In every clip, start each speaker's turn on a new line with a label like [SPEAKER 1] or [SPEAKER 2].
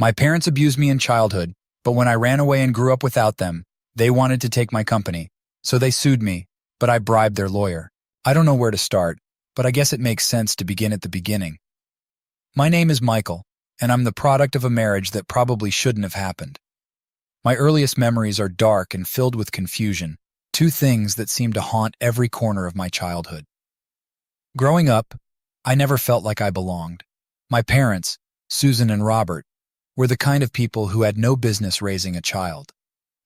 [SPEAKER 1] My parents abused me in childhood, but when I ran away and grew up without them, they wanted to take my company. So they sued me, but I bribed their lawyer. I don't know where to start, but I guess it makes sense to begin at the beginning. My name is Michael, and I'm the product of a marriage that probably shouldn't have happened. My earliest memories are dark and filled with confusion, two things that seem to haunt every corner of my childhood. Growing up, I never felt like I belonged. My parents, Susan and Robert, were the kind of people who had no business raising a child.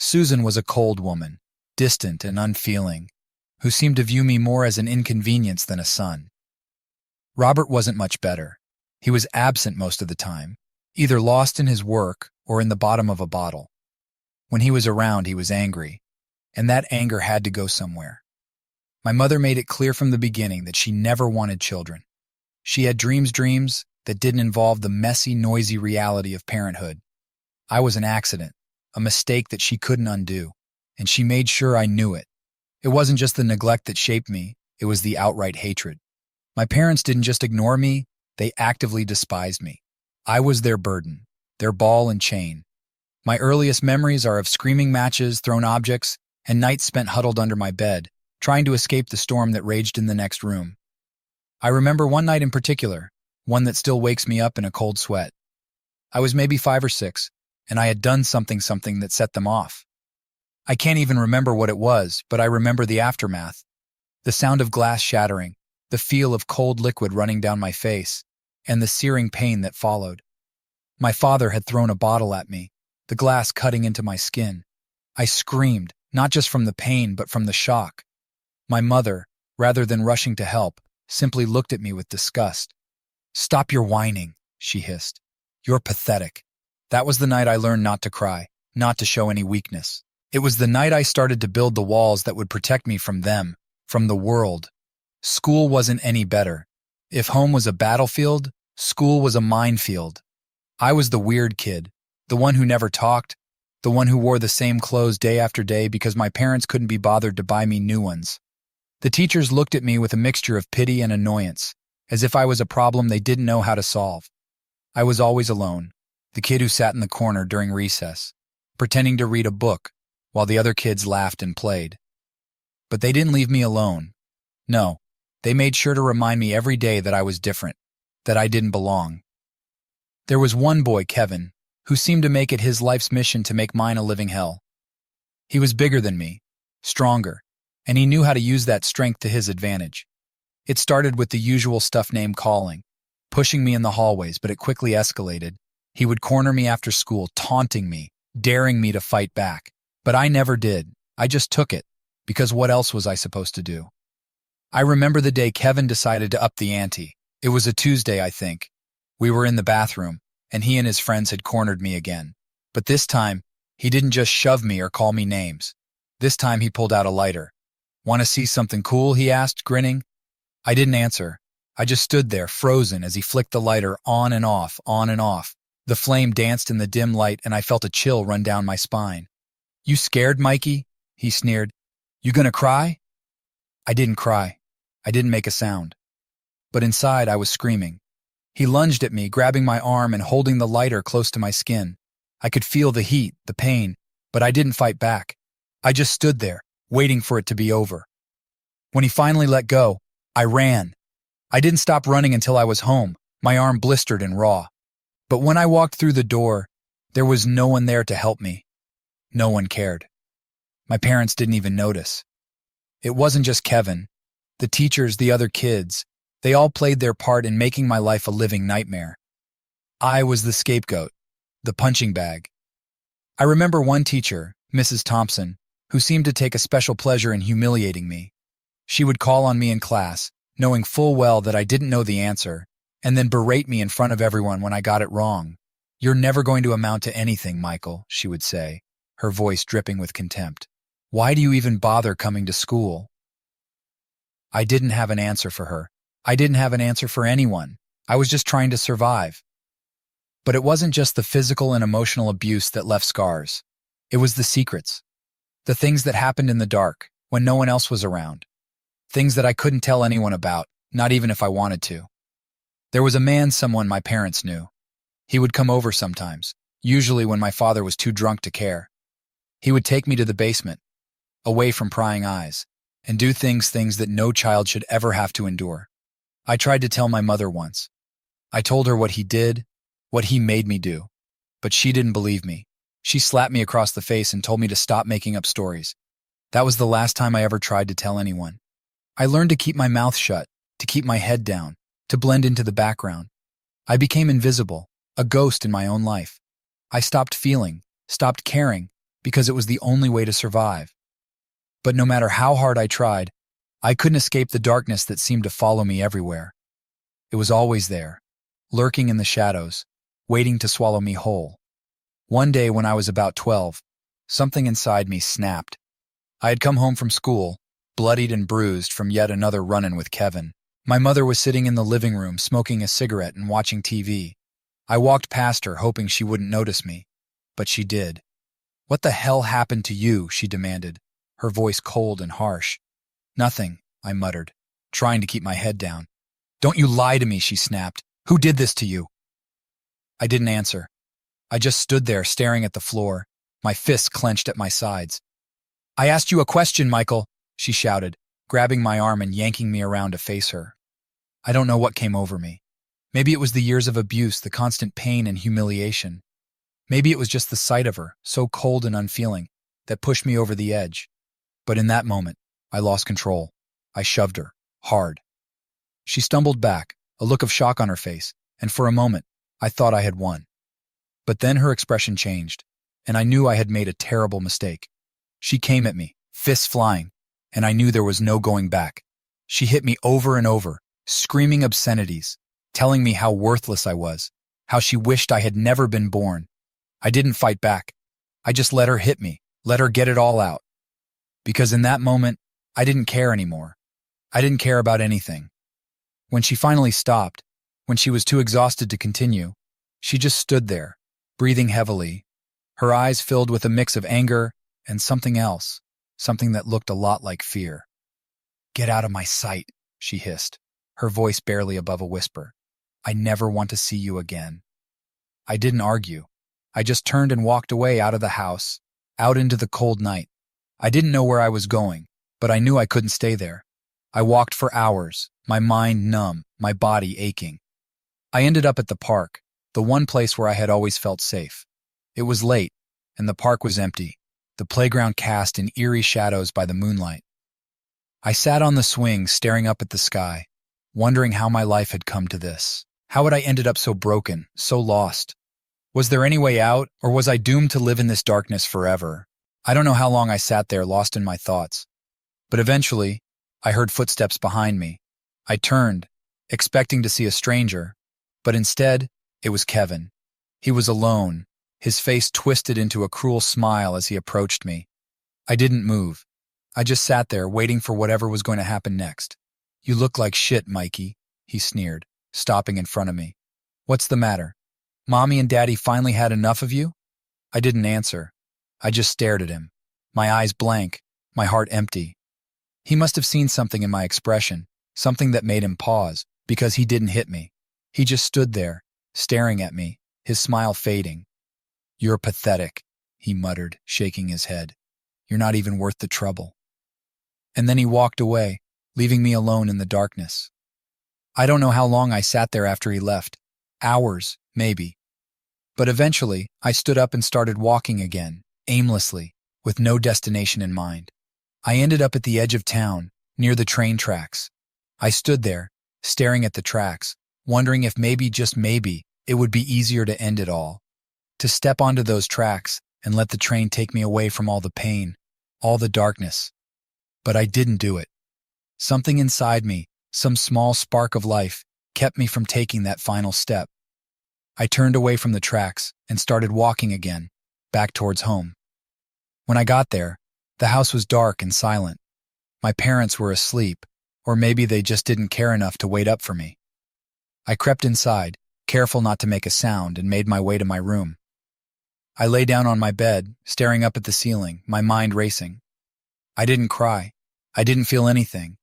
[SPEAKER 1] Susan was a cold woman, distant and unfeeling, who seemed to view me more as an inconvenience than a son. Robert wasn't much better. He was absent most of the time, either lost in his work or in the bottom of a bottle. When he was around, he was angry, and that anger had to go somewhere. My mother made it clear from the beginning that she never wanted children. She had dreams that didn't involve the messy, noisy reality of parenthood. I was an accident, a mistake that she couldn't undo, and she made sure I knew it. It wasn't just the neglect that shaped me, it was the outright hatred. My parents didn't just ignore me, they actively despised me. I was their burden, their ball and chain. My earliest memories are of screaming matches, thrown objects, and nights spent huddled under my bed, trying to escape the storm that raged in the next room. I remember one night in particular, one that still wakes me up in a cold sweat. I was maybe 5 or 6, and I had done something that set them off. I can't even remember what it was, but I remember the aftermath. The sound of glass shattering, the feel of cold liquid running down my face, and the searing pain that followed. My father had thrown a bottle at me, the glass cutting into my skin. I screamed, not just from the pain, but from the shock. My mother, rather than rushing to help, simply looked at me with disgust. "Stop your whining," she hissed. "You're pathetic." That was the night I learned not to cry, not to show any weakness. It was the night I started to build the walls that would protect me from them, from the world. School wasn't any better. If home was a battlefield, school was a minefield. I was the weird kid, the one who never talked, the one who wore the same clothes day after day because my parents couldn't be bothered to buy me new ones. The teachers looked at me with a mixture of pity and annoyance, as if I was a problem they didn't know how to solve. I was always alone, the kid who sat in the corner during recess, pretending to read a book while the other kids laughed and played. But they didn't leave me alone. No, they made sure to remind me every day that I was different, that I didn't belong. There was one boy, Kevin, who seemed to make it his life's mission to make mine a living hell. He was bigger than me, stronger, and he knew how to use that strength to his advantage. It started with the usual stuff name calling, pushing me in the hallways, but it quickly escalated. He would corner me after school, taunting me, daring me to fight back. But I never did. I just took it, because what else was I supposed to do? I remember the day Kevin decided to up the ante. It was a Tuesday, I think. We were in the bathroom, and he and his friends had cornered me again. But this time, he didn't just shove me or call me names. This time he pulled out a lighter. "Want to see something cool?" he asked, grinning. I didn't answer. I just stood there, frozen, as he flicked the lighter on and off, on and off. The flame danced in the dim light, and I felt a chill run down my spine. "You scared, Mikey?" he sneered. "You gonna cry?" I didn't cry. I didn't make a sound. But inside, I was screaming. He lunged at me, grabbing my arm and holding the lighter close to my skin. I could feel the heat, the pain, but I didn't fight back. I just stood there, waiting for it to be over. When he finally let go, I ran. I didn't stop running until I was home, my arm blistered and raw. But when I walked through the door, there was no one there to help me. No one cared. My parents didn't even notice. It wasn't just Kevin. The teachers, the other kids, they all played their part in making my life a living nightmare. I was the scapegoat, the punching bag. I remember one teacher, Mrs. Thompson, who seemed to take a special pleasure in humiliating me. She would call on me in class, knowing full well that I didn't know the answer, and then berate me in front of everyone when I got it wrong. "You're never going to amount to anything, Michael," she would say, her voice dripping with contempt. "Why do you even bother coming to school?" I didn't have an answer for her. I didn't have an answer for anyone. I was just trying to survive. But it wasn't just the physical and emotional abuse that left scars. It was the secrets. The things that happened in the dark, when no one else was around. Things that I couldn't tell anyone about, not even if I wanted to. There was a man someone my parents knew. He would come over sometimes, usually when my father was too drunk to care. He would take me to the basement, away from prying eyes, and do things that no child should ever have to endure. I tried to tell my mother once. I told her what he did, what he made me do. But she didn't believe me. She slapped me across the face and told me to stop making up stories. That was the last time I ever tried to tell anyone. I learned to keep my mouth shut, to keep my head down, to blend into the background. I became invisible, a ghost in my own life. I stopped feeling, stopped caring, because it was the only way to survive. But no matter how hard I tried, I couldn't escape the darkness that seemed to follow me everywhere. It was always there, lurking in the shadows, waiting to swallow me whole. One day when I was about 12, something inside me snapped. I had come home from school, bloodied and bruised from yet another run-in with Kevin. My mother was sitting in the living room smoking a cigarette and watching TV. I walked past her hoping she wouldn't notice me, but she did. "What the hell happened to you?" she demanded, her voice cold and harsh. "Nothing," I muttered, trying to keep my head down. "Don't you lie to me," she snapped. "Who did this to you?" I didn't answer. I just stood there staring at the floor, my fists clenched at my sides. "I asked you a question, Michael," she shouted, grabbing my arm and yanking me around to face her. I don't know what came over me. Maybe it was the years of abuse, the constant pain and humiliation. Maybe it was just the sight of her, so cold and unfeeling, that pushed me over the edge. But in that moment, I lost control. I shoved her, hard. She stumbled back, a look of shock on her face, and for a moment, I thought I had won. But then her expression changed, and I knew I had made a terrible mistake. She came at me, fists flying, and I knew there was no going back. She hit me over and over, screaming obscenities, telling me how worthless I was, how she wished I had never been born. I didn't fight back. I just let her hit me, let her get it all out. Because in that moment, I didn't care anymore. I didn't care about anything. When she finally stopped, when she was too exhausted to continue, she just stood there, breathing heavily, her eyes filled with a mix of anger and something else, something that looked a lot like fear. "Get out of my sight," she hissed, her voice barely above a whisper. "I never want to see you again." I didn't argue. I just turned and walked away out of the house, out into the cold night. I didn't know where I was going, but I knew I couldn't stay there. I walked for hours, my mind numb, my body aching. I ended up at the park, the one place where I had always felt safe. It was late, and the park was empty, the playground cast in eerie shadows by the moonlight. I sat on the swing staring up at the sky, wondering how my life had come to this. How had I ended up so broken, so lost? Was there any way out, or was I doomed to live in this darkness forever? I don't know how long I sat there lost in my thoughts. But eventually, I heard footsteps behind me. I turned, expecting to see a stranger, but instead, it was Kevin. He was alone, his face twisted into a cruel smile as he approached me. I didn't move. I just sat there waiting for whatever was going to happen next. "You look like shit, Mikey," he sneered, stopping in front of me. "What's the matter? Mommy and Daddy finally had enough of you?" I didn't answer. I just stared at him, my eyes blank, my heart empty. He must have seen something in my expression, something that made him pause, because he didn't hit me. He just stood there, staring at me, his smile fading. "You're pathetic," he muttered, shaking his head. "You're not even worth the trouble." And then he walked away, leaving me alone in the darkness. I don't know how long I sat there after he left. Hours, maybe. But eventually, I stood up and started walking again, aimlessly, with no destination in mind. I ended up at the edge of town, near the train tracks. I stood there, staring at the tracks, wondering if maybe, just maybe, it would be easier to end it all. To step onto those tracks and let the train take me away from all the pain, all the darkness. But I didn't do it. Something inside me, some small spark of life, kept me from taking that final step. I turned away from the tracks and started walking again, back towards home. When I got there, the house was dark and silent. My parents were asleep, or maybe they just didn't care enough to wait up for me. I crept inside, careful not to make a sound, and made my way to my room. I lay down on my bed, staring up at the ceiling, my mind racing. I didn't cry. I didn't feel anything.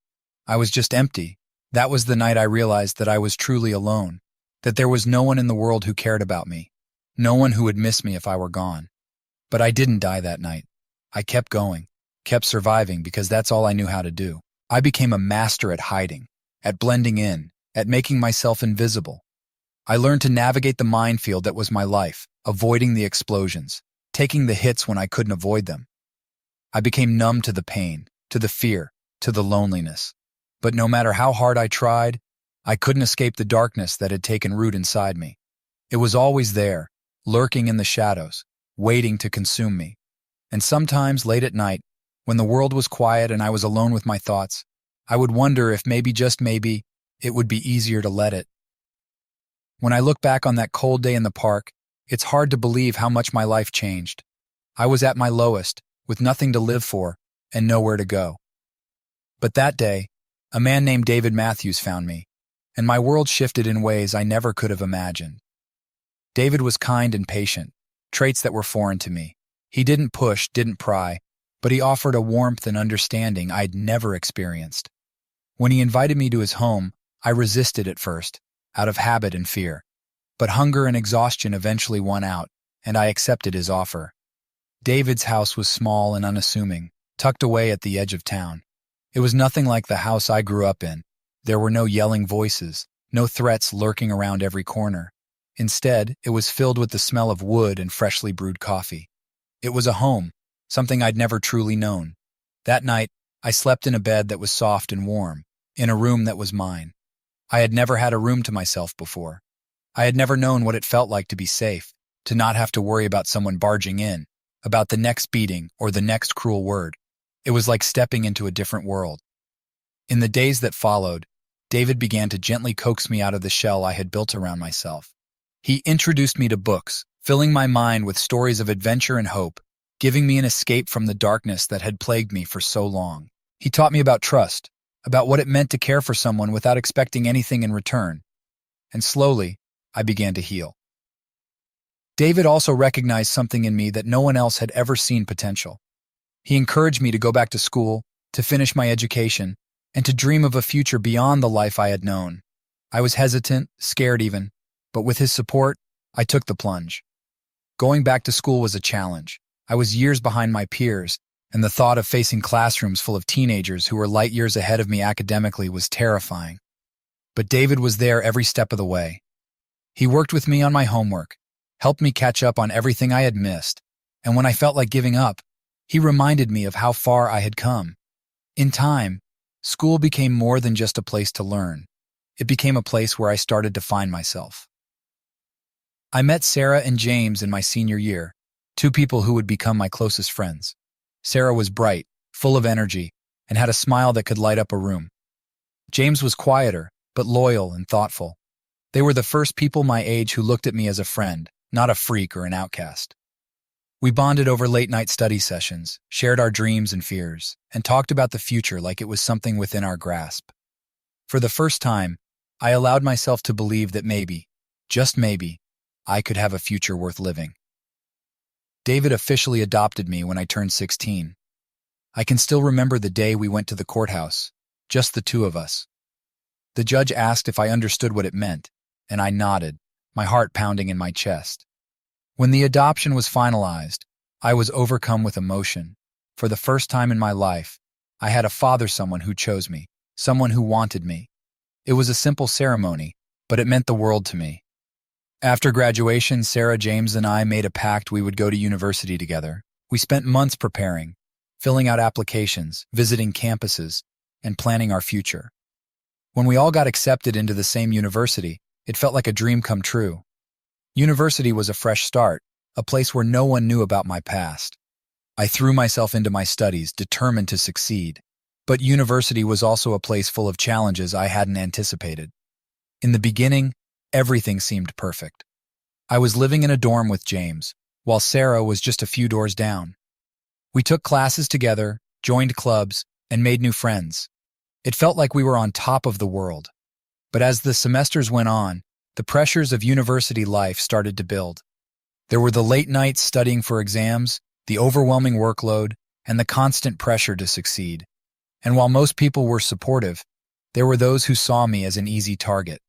[SPEAKER 1] I was just empty. That was the night I realized that I was truly alone, that there was no one in the world who cared about me. No one who would miss me if I were gone. But I didn't die that night. I kept going, kept surviving because that's all I knew how to do. I became a master at hiding, at blending in, at making myself invisible. I learned to navigate the minefield that was my life, avoiding the explosions, taking the hits when I couldn't avoid them. I became numb to the pain, to the fear, to the loneliness. But no matter how hard I tried, I couldn't escape the darkness that had taken root inside me. It was always there, lurking in the shadows, waiting to consume me. And sometimes, late at night, when the world was quiet and I was alone with my thoughts, I would wonder if maybe, just maybe, it would be easier to let it. When I look back on that cold day in the park, it's hard to believe how much my life changed. I was at my lowest, with nothing to live for and nowhere to go. But that day, a man named David Matthews found me, and my world shifted in ways I never could have imagined. David was kind and patient, traits that were foreign to me. He didn't push, didn't pry, but he offered a warmth and understanding I'd never experienced. When he invited me to his home, I resisted at first, out of habit and fear. But hunger and exhaustion eventually won out, and I accepted his offer. David's house was small and unassuming, tucked away at the edge of town. It was nothing like the house I grew up in. There were no yelling voices, no threats lurking around every corner. Instead, it was filled with the smell of wood and freshly brewed coffee. It was a home, something I'd never truly known. That night, I slept in a bed that was soft and warm, in a room that was mine. I had never had a room to myself before. I had never known what it felt like to be safe, to not have to worry about someone barging in, about the next beating or the next cruel word. It was like stepping into a different world. In the days that followed, David began to gently coax me out of the shell I had built around myself. He introduced me to books, filling my mind with stories of adventure and hope, giving me an escape from the darkness that had plagued me for so long. He taught me about trust, about what it meant to care for someone without expecting anything in return. And slowly, I began to heal. David also recognized something in me that no one else had ever seen potential. He encouraged me to go back to school, to finish my education, and to dream of a future beyond the life I had known. I was hesitant, scared even, but with his support, I took the plunge. Going back to school was a challenge. I was years behind my peers, and the thought of facing classrooms full of teenagers who were light years ahead of me academically was terrifying. But David was there every step of the way. He worked with me on my homework, helped me catch up on everything I had missed, and when I felt like giving up, he reminded me of how far I had come. In time, school became more than just a place to learn. It became a place where I started to find myself. I met Sarah and James in my senior year, two people who would become my closest friends. Sarah was bright, full of energy, and had a smile that could light up a room. James was quieter, but loyal and thoughtful. They were the first people my age who looked at me as a friend, not a freak or an outcast. We bonded over late-night study sessions, shared our dreams and fears, and talked about the future like it was something within our grasp. For the first time, I allowed myself to believe that maybe, just maybe, I could have a future worth living. David officially adopted me when I turned 16. I can still remember the day we went to the courthouse, just the two of us. The judge asked if I understood what it meant, and I nodded, my heart pounding in my chest. When the adoption was finalized, I was overcome with emotion. For the first time in my life, I had a father, someone who chose me, someone who wanted me. It was a simple ceremony, but it meant the world to me. After graduation, Sarah, James, and I made a pact we would go to university together. We spent months preparing, filling out applications, visiting campuses, and planning our future. When we all got accepted into the same university, it felt like a dream come true. University was a fresh start, a place where no one knew about my past. I threw myself into my studies, determined to succeed. But university was also a place full of challenges I hadn't anticipated. In the beginning, everything seemed perfect. I was living in a dorm with James, while Sarah was just a few doors down. We took classes together, joined clubs, and made new friends. It felt like we were on top of the world. But as the semesters went on, the pressures of university life started to build. There were the late nights studying for exams, the overwhelming workload, and the constant pressure to succeed. And while most people were supportive, there were those who saw me as an easy target.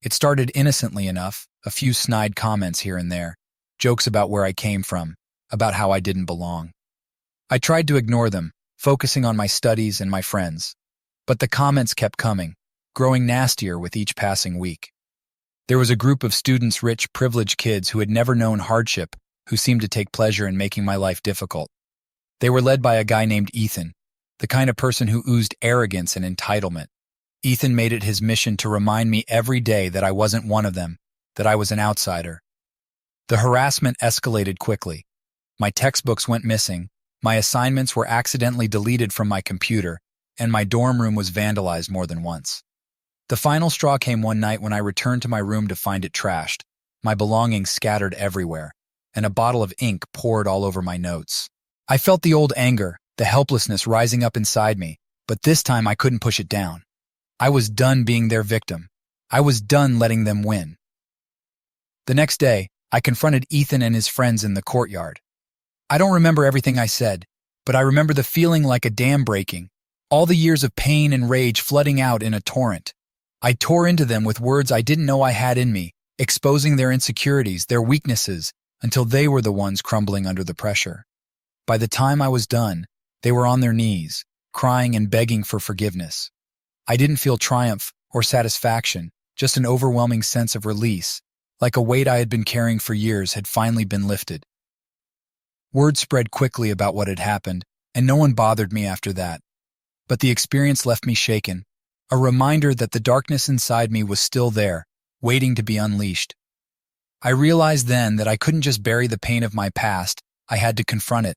[SPEAKER 1] It started innocently enough, a few snide comments here and there, jokes about where I came from, about how I didn't belong. I tried to ignore them, focusing on my studies and my friends. But the comments kept coming, growing nastier with each passing week. There was a group of students, rich, privileged kids who had never known hardship, who seemed to take pleasure in making my life difficult. They were led by a guy named Ethan, the kind of person who oozed arrogance and entitlement. Ethan made it his mission to remind me every day that I wasn't one of them, that I was an outsider. The harassment escalated quickly. My textbooks went missing, my assignments were accidentally deleted from my computer, and my dorm room was vandalized more than once. The final straw came one night when I returned to my room to find it trashed, my belongings scattered everywhere, and a bottle of ink poured all over my notes. I felt the old anger, the helplessness rising up inside me, but this time I couldn't push it down. I was done being their victim. I was done letting them win. The next day, I confronted Ethan and his friends in the courtyard. I don't remember everything I said, but I remember the feeling like a dam breaking, all the years of pain and rage flooding out in a torrent. I tore into them with words I didn't know I had in me, exposing their insecurities, their weaknesses, until they were the ones crumbling under the pressure. By the time I was done, they were on their knees, crying and begging for forgiveness. I didn't feel triumph or satisfaction, just an overwhelming sense of release, like a weight I had been carrying for years had finally been lifted. Word spread quickly about what had happened, and no one bothered me after that. But the experience left me shaken, a reminder that the darkness inside me was still there, waiting to be unleashed. I realized then that I couldn't just bury the pain of my past, I had to confront it,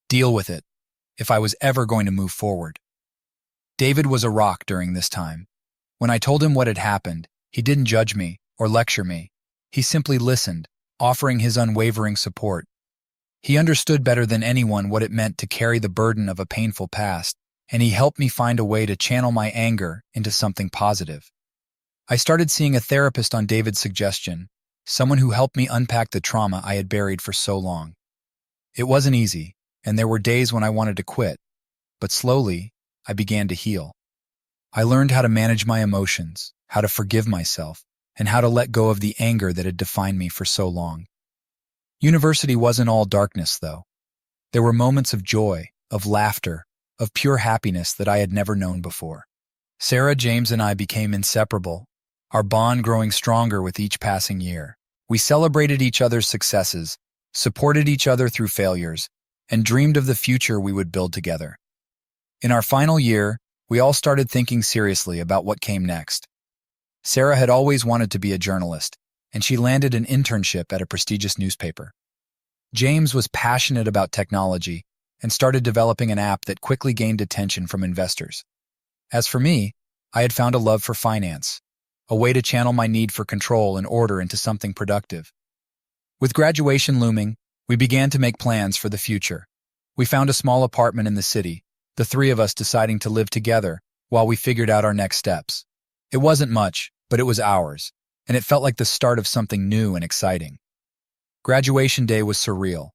[SPEAKER 1] deal with it, if I was ever going to move forward. David was a rock during this time. When I told him what had happened, he didn't judge me or lecture me. He simply listened, offering his unwavering support. He understood better than anyone what it meant to carry the burden of a painful past, and he helped me find a way to channel my anger into something positive. I started seeing a therapist on David's suggestion, someone who helped me unpack the trauma I had buried for so long. It wasn't easy, and there were days when I wanted to quit, but slowly, I began to heal. I learned how to manage my emotions, how to forgive myself, and how to let go of the anger that had defined me for so long. University wasn't all darkness, though. There were moments of joy, of laughter, of pure happiness that I had never known before. Sarah, James, and I became inseparable, our bond growing stronger with each passing year. We celebrated each other's successes, supported each other through failures, and dreamed of the future we would build together. In our final year, we all started thinking seriously about what came next. Sarah had always wanted to be a journalist, and she landed an internship at a prestigious newspaper. James was passionate about technology and started developing an app that quickly gained attention from investors. As for me, I had found a love for finance, a way to channel my need for control and order into something productive. With graduation looming, we began to make plans for the future. We found a small apartment in the city, the three of us deciding to live together while we figured out our next steps. It wasn't much, but it was ours, and it felt like the start of something new and exciting. Graduation day was surreal.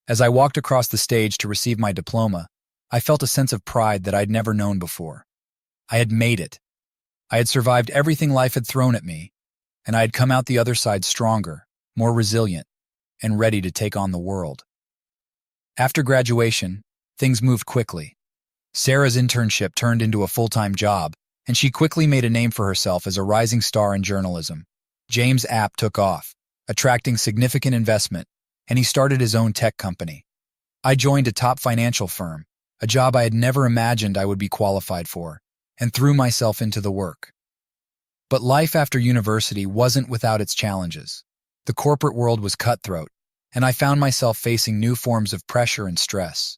[SPEAKER 1] As I walked across the stage to receive my diploma, I felt a sense of pride that I'd never known before. I had made it. I had survived everything life had thrown at me, and I had come out the other side stronger, more resilient, and ready to take on the world. After graduation, things moved quickly. Sarah's internship turned into a full-time job, and she quickly made a name for herself as a rising star in journalism. James' app took off, attracting significant investment, and he started his own tech company. I joined a top financial firm, a job I had never imagined I would be qualified for, and threw myself into the work. But life after university wasn't without its challenges. The corporate world was cutthroat, and I found myself facing new forms of pressure and stress.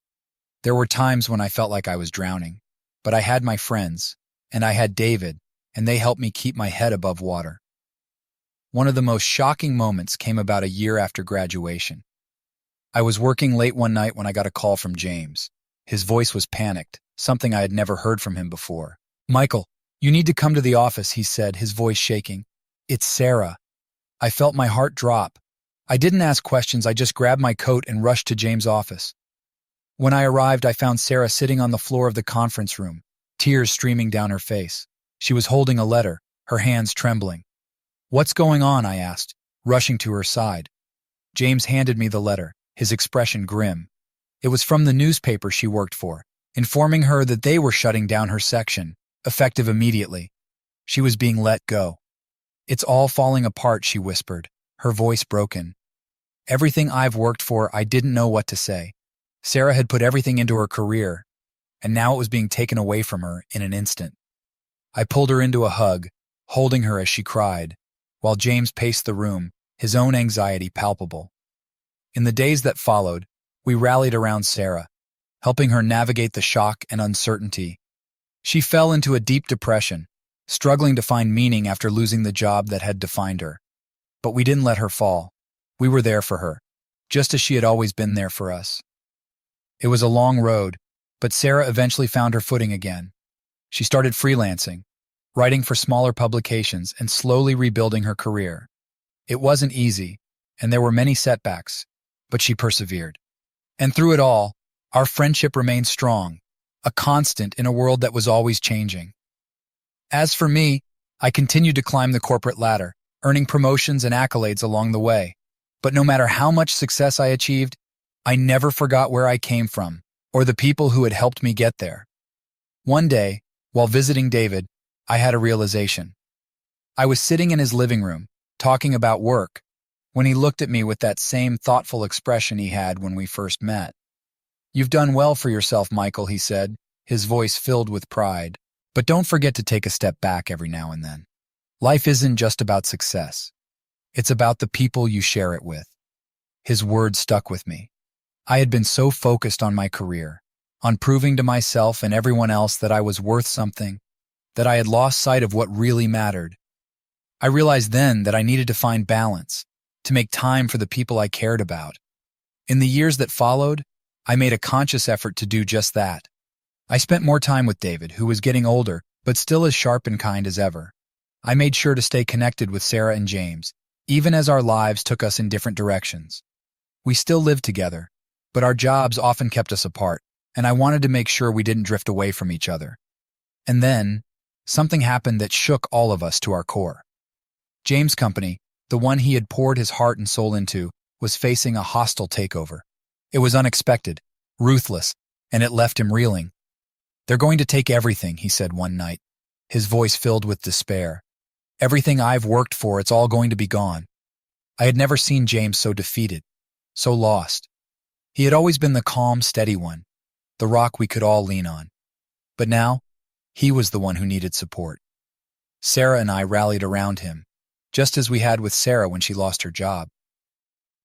[SPEAKER 1] There were times when I felt like I was drowning, but I had my friends, and I had David, and they helped me keep my head above water. One of the most shocking moments came about a year after graduation. I was working late one night when I got a call from James. His voice was panicked, something I had never heard from him before. "Michael, you need to come to the office," he said, his voice shaking. "It's Sarah." I felt my heart drop. I didn't ask questions, I just grabbed my coat and rushed to James' office. When I arrived, I found Sarah sitting on the floor of the conference room, tears streaming down her face. She was holding a letter, her hands trembling. "What's going on?" I asked, rushing to her side. James handed me the letter, his expression grim. It was from the newspaper she worked for, informing her that they were shutting down her section, effective immediately. She was being let go. "It's all falling apart," she whispered, her voice broken. "Everything I've worked for, I didn't know what to say. Sarah had put everything into her career, and now it was being taken away from her in an instant." I pulled her into a hug, holding her as she cried, while James paced the room, his own anxiety palpable. In the days that followed, we rallied around Sarah, helping her navigate the shock and uncertainty. She fell into a deep depression, struggling to find meaning after losing the job that had defined her. But we didn't let her fall. We were there for her, just as she had always been there for us. It was a long road, but Sarah eventually found her footing again. She started freelancing, writing for smaller publications and slowly rebuilding her career. It wasn't easy, and there were many setbacks, but she persevered. And through it all, our friendship remained strong, a constant in a world that was always changing. As for me, I continued to climb the corporate ladder, earning promotions and accolades along the way. But no matter how much success I achieved, I never forgot where I came from or the people who had helped me get there. One day, while visiting David, I had a realization. I was sitting in his living room, talking about work, when he looked at me with that same thoughtful expression he had when we first met. "You've done well for yourself, Michael," he said, his voice filled with pride. "But don't forget to take a step back every now and then. Life isn't just about success. It's about the people you share it with." His words stuck with me. I had been so focused on my career, on proving to myself and everyone else that I was worth something, that I had lost sight of what really mattered. I realized then that I needed to find balance, to make time for the people I cared about. In the years that followed, I made a conscious effort to do just that. I spent more time with David, who was getting older, but still as sharp and kind as ever. I made sure to stay connected with Sarah and James, even as our lives took us in different directions. We still lived together, but our jobs often kept us apart, and I wanted to make sure we didn't drift away from each other. And then, something happened that shook all of us to our core. James' company, the one he had poured his heart and soul into, was facing a hostile takeover. It was unexpected, ruthless, and it left him reeling. "They're going to take everything," he said one night, his voice filled with despair. "Everything I've worked for, it's all going to be gone." I had never seen James so defeated, so lost. He had always been the calm, steady one, the rock we could all lean on. But now, he was the one who needed support. Sarah and I rallied around him, just as we had with Sarah when she lost her job.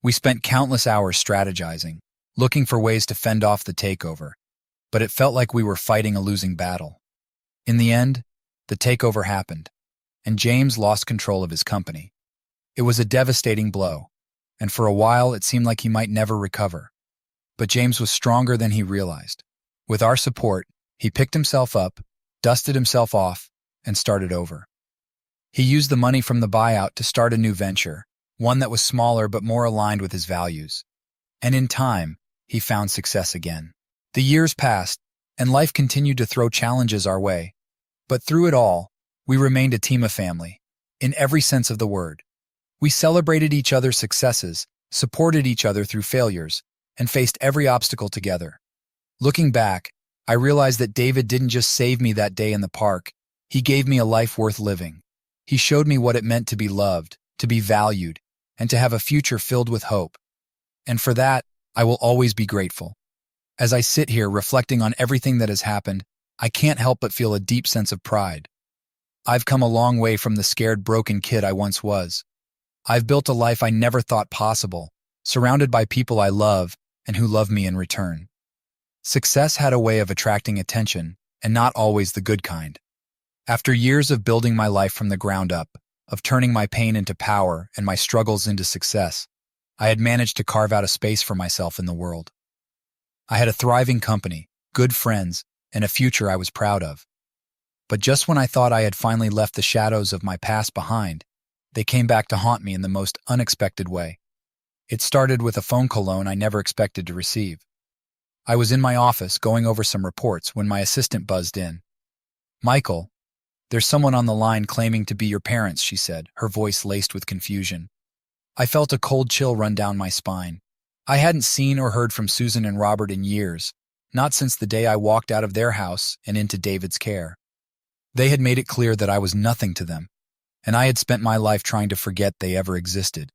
[SPEAKER 1] We spent countless hours strategizing, looking for ways to fend off the takeover, but it felt like we were fighting a losing battle. In the end, the takeover happened, and James lost control of his company. It was a devastating blow, and for a while it seemed like he might never recover. But James was stronger than he realized. With our support, he picked himself up, dusted himself off, and started over. He used the money from the buyout to start a new venture, one that was smaller but more aligned with his values. And in time, he found success again. The years passed, and life continued to throw challenges our way. But through it all, we remained a team of family, in every sense of the word. We celebrated each other's successes, supported each other through failures, and faced every obstacle together. Looking back, I realized that David didn't just save me that day in the park, he gave me a life worth living. He showed me what it meant to be loved, to be valued, and to have a future filled with hope. And for that, I will always be grateful. As I sit here reflecting on everything that has happened, I can't help but feel a deep sense of pride. I've come a long way from the scared, broken kid I once was. I've built a life I never thought possible, surrounded by people I love and who love me in return. Success had a way of attracting attention, and not always the good kind. After years of building my life from the ground up, of turning my pain into power and my struggles into success, I had managed to carve out a space for myself in the world. I had a thriving company, good friends, and a future I was proud of. But just when I thought I had finally left the shadows of my past behind, they came back to haunt me in the most unexpected way. It started with a phone call I never expected to receive. I was in my office going over some reports when my assistant buzzed in. "Michael, there's someone on the line claiming to be your parents," she said, her voice laced with confusion. I felt a cold chill run down my spine. I hadn't seen or heard from Susan and Robert in years, not since the day I walked out of their house and into David's care. They had made it clear that I was nothing to them, and I had spent my life trying to forget they ever existed.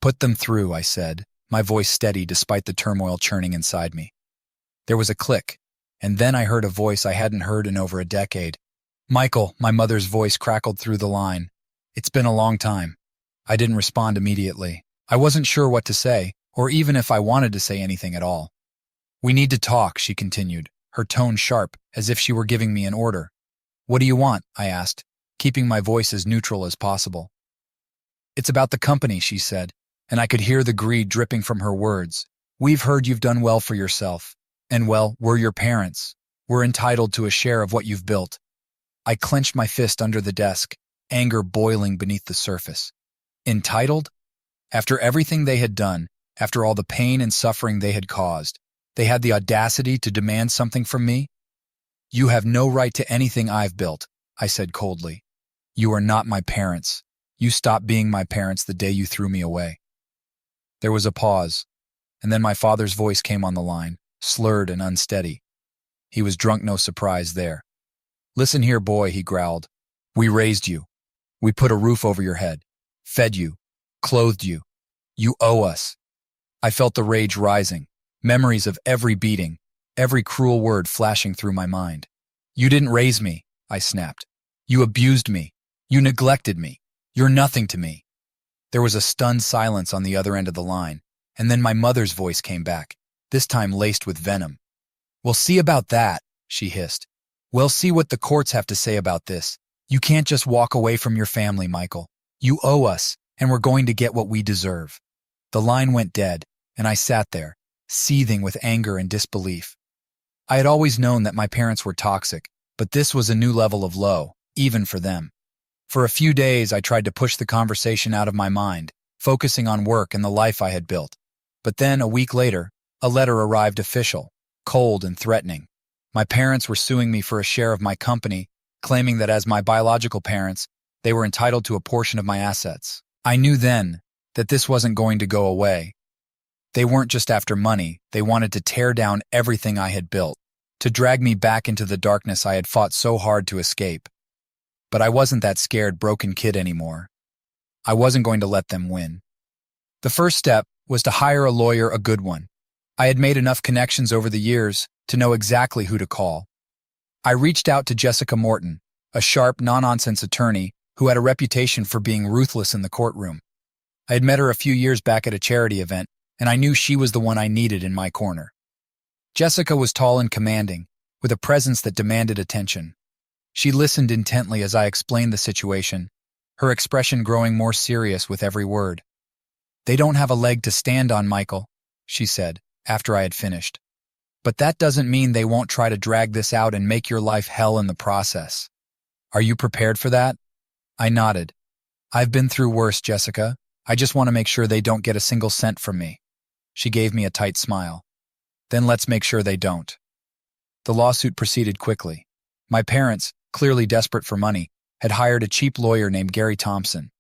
[SPEAKER 1] "Put them through," I said, my voice steady despite the turmoil churning inside me. There was a click, and then I heard a voice I hadn't heard in over a decade. "Michael," my mother's voice crackled through the line. "It's been a long time." I didn't respond immediately. I wasn't sure what to say, or even if I wanted to say anything at all. "We need to talk," she continued, her tone sharp, as if she were giving me an order. "What do you want?" I asked, keeping my voice as neutral as possible. "It's about the company," she said, and I could hear the greed dripping from her words. "We've heard you've done well for yourself. And well, we're your parents. We're entitled to a share of what you've built." I clenched my fist under the desk, anger boiling beneath the surface. Entitled? After everything they had done, after all the pain and suffering they had caused, they had the audacity to demand something from me? "You have no right to anything I've built," I said coldly. "You are not my parents. You stopped being my parents the day you threw me away." There was a pause, and then my father's voice came on the line, slurred and unsteady. He was drunk, no surprise there. "Listen here, boy," he growled. "We raised you. We put a roof over your head, fed you, clothed you. You owe us." I felt the rage rising, memories of every beating, every cruel word flashing through my mind. "You didn't raise me," I snapped. "You abused me. You neglected me. You're nothing to me." There was a stunned silence on the other end of the line, and then my mother's voice came back, this time laced with venom. "We'll see about that," she hissed. "We'll see what the courts have to say about this. You can't just walk away from your family, Michael. You owe us, and we're going to get what we deserve." The line went dead, and I sat there, seething with anger and disbelief. I had always known that my parents were toxic, but this was a new level of low, even for them. For a few days, I tried to push the conversation out of my mind, focusing on work and the life I had built. But then, a week later, a letter arrived official, cold and threatening. My parents were suing me for a share of my company, claiming that as my biological parents, they were entitled to a portion of my assets. I knew then that this wasn't going to go away. They weren't just after money, they wanted to tear down everything I had built, to drag me back into the darkness I had fought so hard to escape. But I wasn't that scared, broken kid anymore. I wasn't going to let them win. The first step was to hire a lawyer, a good one. I had made enough connections over the years to know exactly who to call. I reached out to Jessica Morton, a sharp, no-nonsense attorney who had a reputation for being ruthless in the courtroom. I had met her a few years back at a charity event, and I knew she was the one I needed in my corner. Jessica was tall and commanding, with a presence that demanded attention. She listened intently as I explained the situation, her expression growing more serious with every word. "They don't have a leg to stand on, Michael," she said, after I had finished. "But that doesn't mean they won't try to drag this out and make your life hell in the process. Are you prepared for that?" I nodded. "I've been through worse, Jessica. I just want to make sure they don't get a single cent from me." She gave me a tight smile. "Then let's make sure they don't." The lawsuit proceeded quickly. My parents, clearly desperate for money, had hired a cheap lawyer named Gary Thompson.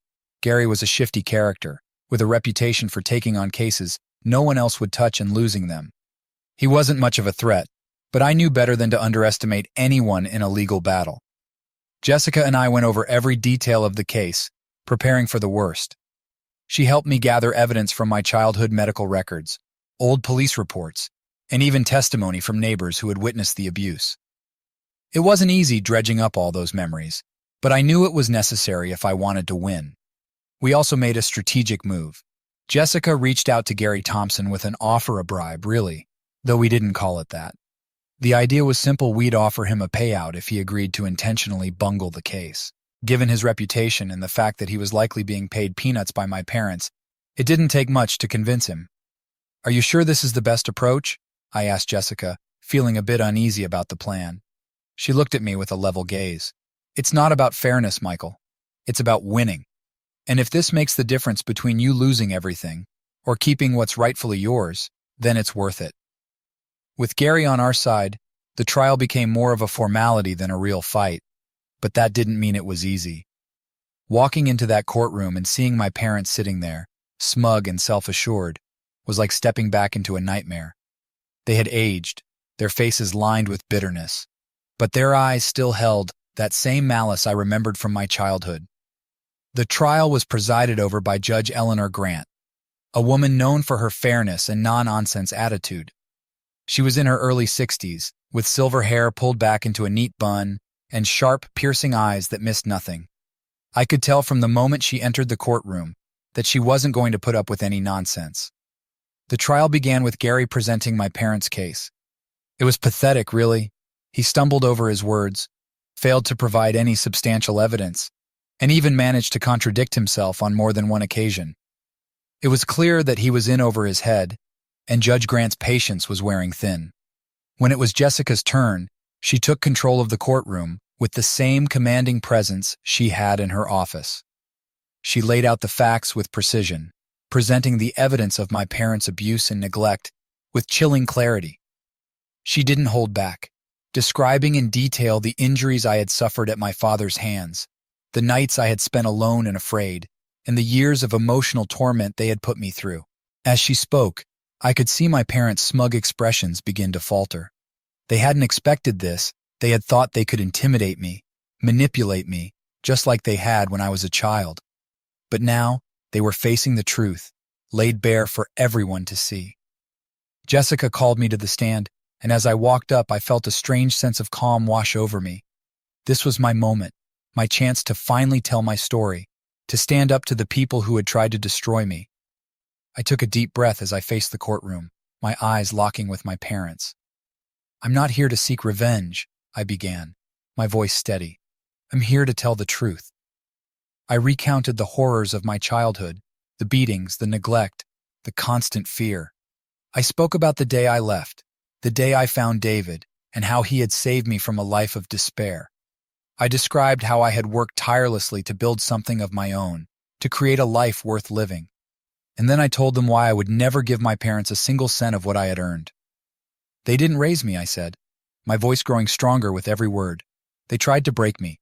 [SPEAKER 1] Gary was a shifty character, with a reputation for taking on cases no one else would touch and losing them. He wasn't much of a threat, but I knew better than to underestimate anyone in a legal battle. Jessica and I went over every detail of the case, preparing for the worst. She helped me gather evidence from my childhood medical records, old police reports, and even testimony from neighbors who had witnessed the abuse. It wasn't easy dredging up all those memories, but I knew it was necessary if I wanted to win. We also made a strategic move. Jessica reached out to Gary Thompson with an offer, a bribe, really, though we didn't call it that. The idea was simple: we'd offer him a payout if he agreed to intentionally bungle the case. Given his reputation and the fact that he was likely being paid peanuts by my parents, it didn't take much to convince him. "Are you sure this is the best approach?" I asked Jessica, feeling a bit uneasy about the plan. She looked at me with a level gaze. "It's not about fairness, Michael. It's about winning. And if this makes the difference between you losing everything or keeping what's rightfully yours, then it's worth it." With Gary on our side, the trial became more of a formality than a real fight, but that didn't mean it was easy. Walking into that courtroom and seeing my parents sitting there, smug and self-assured, was like stepping back into a nightmare. They had aged, their faces lined with bitterness, but their eyes still held that same malice I remembered from my childhood. The trial was presided over by Judge Eleanor Grant, a woman known for her fairness and non-nonsense attitude. She was in her early 60s, with silver hair pulled back into a neat bun and sharp, piercing eyes that missed nothing. I could tell from the moment she entered the courtroom that she wasn't going to put up with any nonsense. The trial began with Gary presenting my parents' case. It was pathetic, really. He stumbled over his words, failed to provide any substantial evidence, and even managed to contradict himself on more than one occasion. It was clear that he was in over his head, and Judge Grant's patience was wearing thin. When it was Jessica's turn, she took control of the courtroom with the same commanding presence she had in her office. She laid out the facts with precision, presenting the evidence of my parents' abuse and neglect with chilling clarity. She didn't hold back, describing in detail the injuries I had suffered at my father's hands, the nights I had spent alone and afraid, and the years of emotional torment they had put me through. As she spoke, I could see my parents' smug expressions begin to falter. They hadn't expected this. They had thought they could intimidate me, manipulate me, just like they had when I was a child. But now, they were facing the truth, laid bare for everyone to see. Jessica called me to the stand, and as I walked up, I felt a strange sense of calm wash over me. This was my moment, my chance to finally tell my story, to stand up to the people who had tried to destroy me. I took a deep breath as I faced the courtroom, my eyes locking with my parents. "I'm not here to seek revenge," I began, my voice steady. "I'm here to tell the truth." I recounted the horrors of my childhood, the beatings, the neglect, the constant fear. I spoke about the day I left, the day I found David, and how he had saved me from a life of despair. I described how I had worked tirelessly to build something of my own, to create a life worth living. And then I told them why I would never give my parents a single cent of what I had earned. "They didn't raise me," I said, my voice growing stronger with every word. "They tried to break me.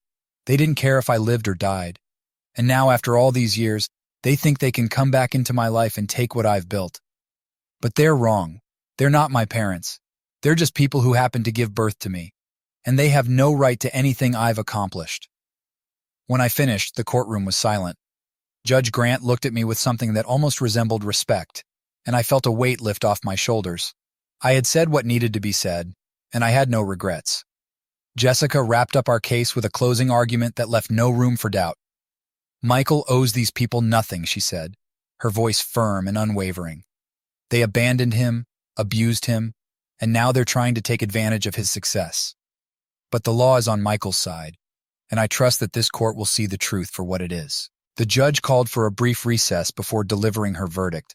[SPEAKER 1] They didn't care if I lived or died. And now, after all these years, they think they can come back into my life and take what I've built. But they're wrong. They're not my parents. They're just people who happened to give birth to me, and they have no right to anything I've accomplished." When I finished, the courtroom was silent. Judge Grant looked at me with something that almost resembled respect, and I felt a weight lift off my shoulders. I had said what needed to be said, and I had no regrets. Jessica wrapped up our case with a closing argument that left no room for doubt. "Michael owes these people nothing," she said, her voice firm and unwavering. "They abandoned him, abused him, and now they're trying to take advantage of his success. But the law is on Michael's side, and I trust that this court will see the truth for what it is." The judge called for a brief recess before delivering her verdict.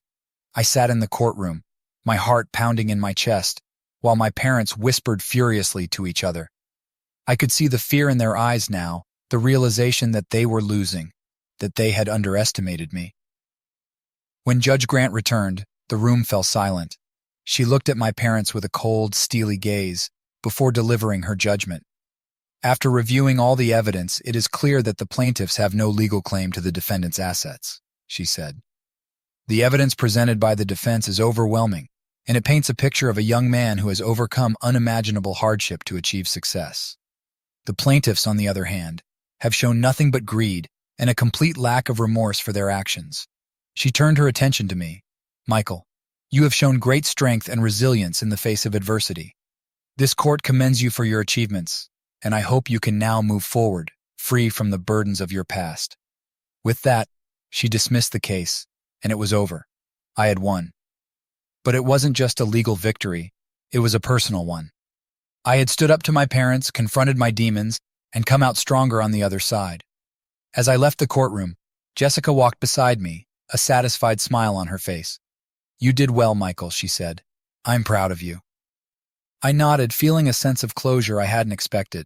[SPEAKER 1] I sat in the courtroom, my heart pounding in my chest, while my parents whispered furiously to each other. I could see the fear in their eyes now, the realization that they were losing, that they had underestimated me. When Judge Grant returned, the room fell silent. She looked at my parents with a cold, steely gaze before delivering her judgment. "After reviewing all the evidence, it is clear that the plaintiffs have no legal claim to the defendant's assets," she said. "The evidence presented by the defense is overwhelming, and it paints a picture of a young man who has overcome unimaginable hardship to achieve success. The plaintiffs, on the other hand, have shown nothing but greed and a complete lack of remorse for their actions." She turned her attention to me. "Michael, you have shown great strength and resilience in the face of adversity. This court commends you for your achievements, and I hope you can now move forward, free from the burdens of your past." With that, she dismissed the case, and it was over. I had won. But it wasn't just a legal victory, it was a personal one. I had stood up to my parents, confronted my demons, and come out stronger on the other side. As I left the courtroom, Jessica walked beside me, a satisfied smile on her face. "You did well, Michael," she said. "I'm proud of you." I nodded, feeling a sense of closure I hadn't expected.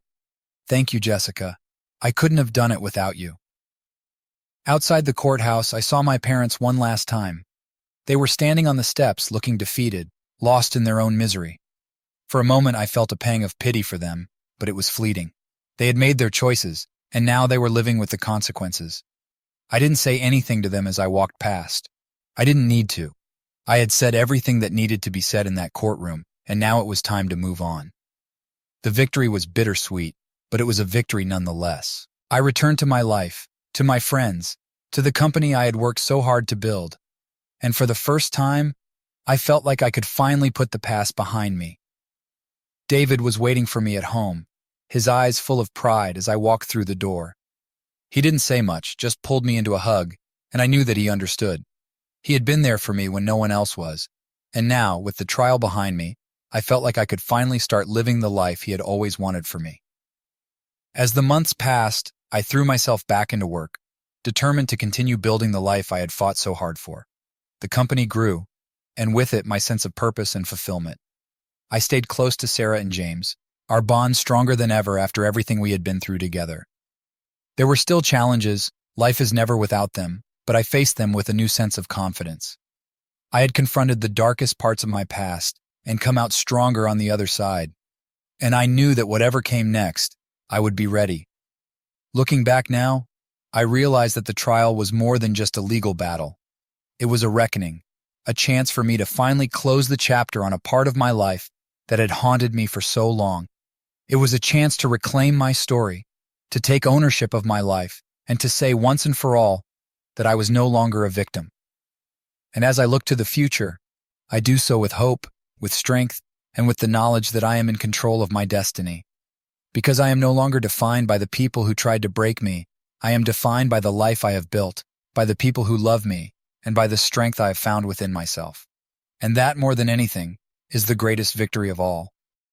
[SPEAKER 1] "Thank you, Jessica. I couldn't have done it without you." Outside the courthouse, I saw my parents one last time. They were standing on the steps, looking defeated, lost in their own misery. For a moment, I felt a pang of pity for them, but it was fleeting. They had made their choices, and now they were living with the consequences. I didn't say anything to them as I walked past. I didn't need to. I had said everything that needed to be said in that courtroom, and now it was time to move on. The victory was bittersweet, but it was a victory nonetheless. I returned to my life, to my friends, to the company I had worked so hard to build. And for the first time, I felt like I could finally put the past behind me. David was waiting for me at home, his eyes full of pride as I walked through the door. He didn't say much, just pulled me into a hug, and I knew that he understood. He had been there for me when no one else was, and now, with the trial behind me, I felt like I could finally start living the life he had always wanted for me. As the months passed, I threw myself back into work, determined to continue building the life I had fought so hard for. The company grew, and with it my sense of purpose and fulfillment. I stayed close to Sarah and James, our bond stronger than ever after everything we had been through together. There were still challenges, life is never without them, but I faced them with a new sense of confidence. I had confronted the darkest parts of my past and come out stronger on the other side, and I knew that whatever came next, I would be ready. Looking back now, I realized that the trial was more than just a legal battle. It was a reckoning, a chance for me to finally close the chapter on a part of my life that had haunted me for so long. It was a chance to reclaim my story, to take ownership of my life, and to say once and for all that I was no longer a victim. And as I look to the future, I do so with hope, with strength, and with the knowledge that I am in control of my destiny. Because I am no longer defined by the people who tried to break me, I am defined by the life I have built, by the people who love me, and by the strength I have found within myself. And that, more than anything, is the greatest victory of all.